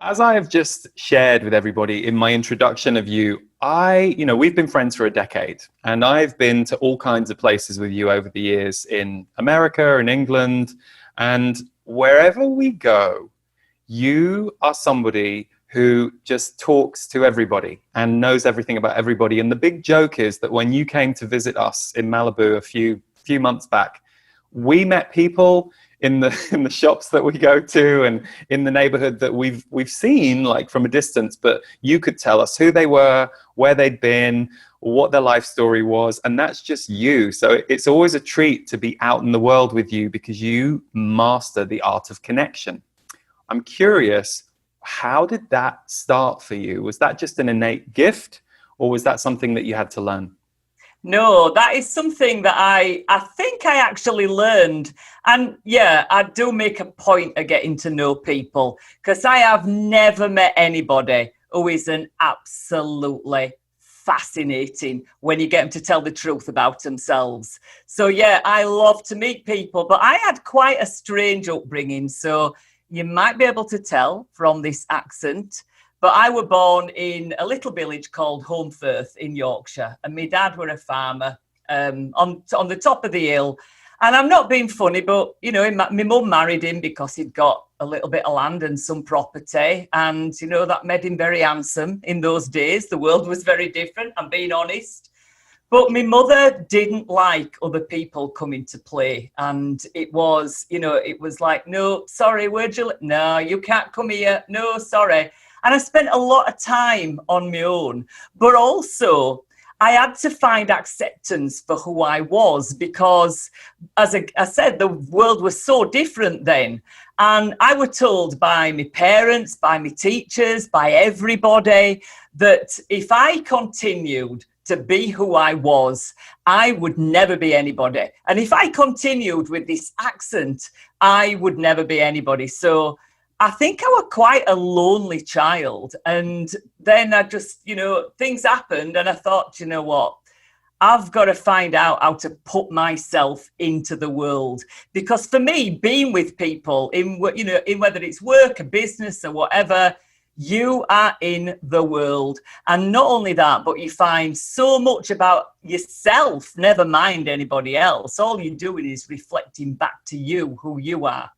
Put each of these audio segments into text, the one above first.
As I have just shared with everybody in my introduction of you, we've been friends for a decade, and I've been to all kinds of places with you over the years in America and England, and wherever we go, you are somebody who just talks to everybody and knows everything about everybody. And the big joke is that when you came to visit us in Malibu a few months back, we met people in the shops that we go to and in the neighborhood that we've seen like from a distance, but you could tell us who they were, where they'd been, what their life story was, and that's just you. So it's always a treat to be out in the world with you because you master the art of connection. I'm curious, how did that start for you? Was that just an innate gift, or was that something that you had to learn? No, that is something that I think I actually learned. And yeah, I do make a point of getting to know people because I have never met anybody who isn't absolutely fascinating when you get them to tell the truth about themselves. So yeah, I love to meet people, but I had quite a strange upbringing. So you might be able to tell from this accent. But I was born in a little village called Holmfirth in Yorkshire, and my dad were a farmer on the top of the hill. And I'm not being funny, but, my mum married him because he'd got a little bit of land and some property. And, that made him very handsome in those days. The world was very different, I'm being honest. But my mother didn't like other people coming to play. And it was like, no, sorry, no, you can't come here. No, sorry. And I spent a lot of time on my own, but also I had to find acceptance for who I was because, as I said, the world was so different then. And I was told by my parents, by my teachers, by everybody that if I continued to be who I was, I would never be anybody. And if I continued with this accent, I would never be anybody. So I think I was quite a lonely child. And then I just, things happened and I thought, you know what? I've got to find out how to put myself into the world. Because for me, being with people in whether it's work or business or whatever, you are in the world. And not only that, but you find so much about yourself, never mind anybody else. All you're doing is reflecting back to you, who you are.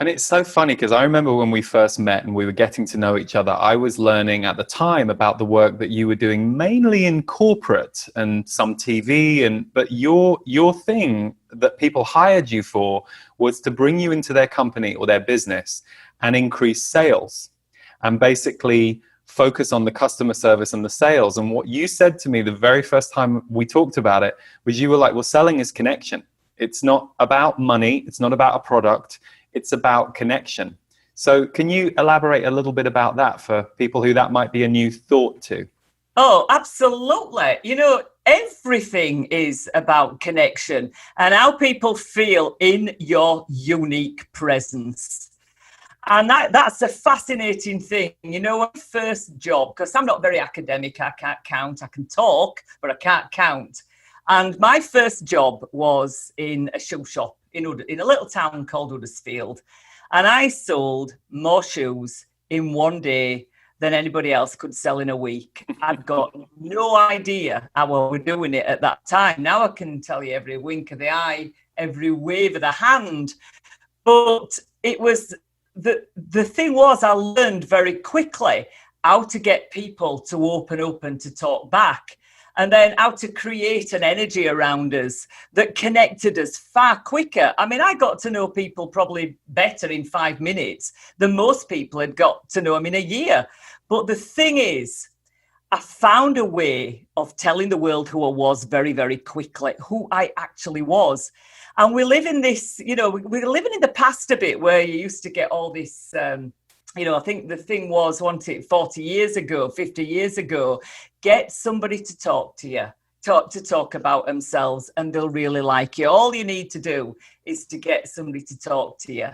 And it's so funny because I remember when we first met and we were getting to know each other, I was learning at the time about the work that you were doing mainly in corporate and some TV, but your thing that people hired you for was to bring you into their company or their business and increase sales and basically focus on the customer service and the sales. And what you said to me the very first time we talked about it was you were like, well, selling is connection. It's not about money. It's not about a product. It's about connection. So can you elaborate a little bit about that for people who that might be a new thought to? Oh, absolutely. Everything is about connection and how people feel in your unique presence. And that's a fascinating thing. My first job, because I'm not very academic, I can't count. I can talk, but I can't count. And my first job was in a shoe shop in a little town called Huddersfield. And I sold more shoes in one day than anybody else could sell in a week. I'd got no idea how we were doing it at that time. Now I can tell you every wink of the eye, every wave of the hand. But it was the thing was I learned very quickly how to get people to open up and to talk back. And then how to create an energy around us that connected us far quicker. I mean, I got to know people probably better in 5 minutes than most people had got to know them in a year. But the thing is, I found a way of telling the world who I was very, very quickly, who I actually was. And we live in this, we're living in the past a bit where you used to get all this, I think the thing was, wasn't it, 40 years ago, 50 years ago, get somebody to talk to you, talk about themselves, and they'll really like you. All you need to do is to get somebody to talk to you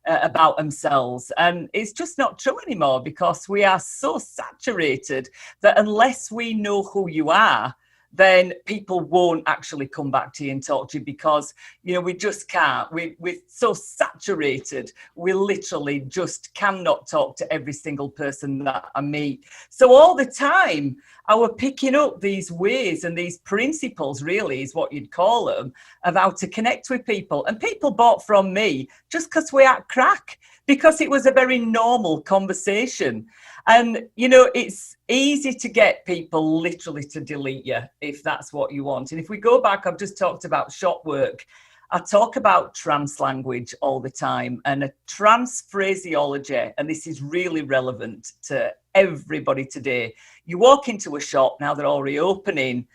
about themselves. And it's just not true anymore because we are so saturated that unless we know who you are, then people won't actually come back to you and talk to you because, you know, we just can't. We're so saturated. We literally just cannot talk to every single person that I meet. So all the time, I was picking up these ways and these principles, really, is what you'd call them, of how to connect with people. And people bought from me just because we had crack, because it was a very normal conversation. And, you know, it's easy to get people literally to delete you if that's what you want. And if we go back, I've just talked about shop work. I talk about trance language all the time, and a trance phraseology, and this is really relevant to everybody today. You walk into a shop, now they're all reopening,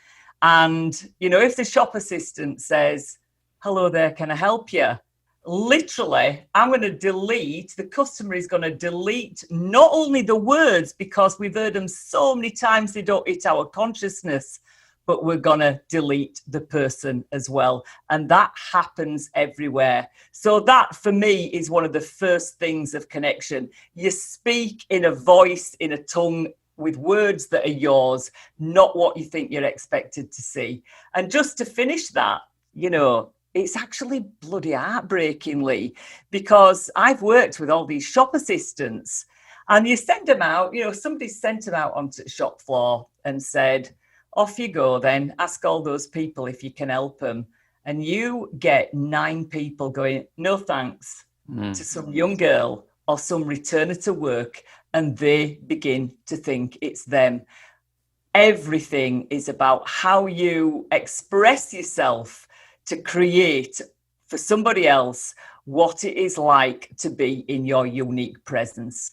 and, you know, if the shop assistant says, "Hello there, can I help you?" Literally, I'm going to delete, the customer is going to delete not only the words, because we've heard them so many times they don't hit our consciousness, but we're going to delete the person as well. And that happens everywhere. So that, for me, is one of the first things of connection. You speak in a voice, in a tongue, with words that are yours, not what you think you're expected to see. And just to finish that, you know, it's actually bloody heartbreakingly, because I've worked with all these shop assistants, and you send them out, you know, somebody sent them out onto the shop floor and said, "Off you go then, ask all those people if you can help them." And you get 9 people going, "No thanks," to some young girl or some returner to work, and they begin to think it's them. Everything is about how you express yourself to create for somebody else what it is like to be in your unique presence.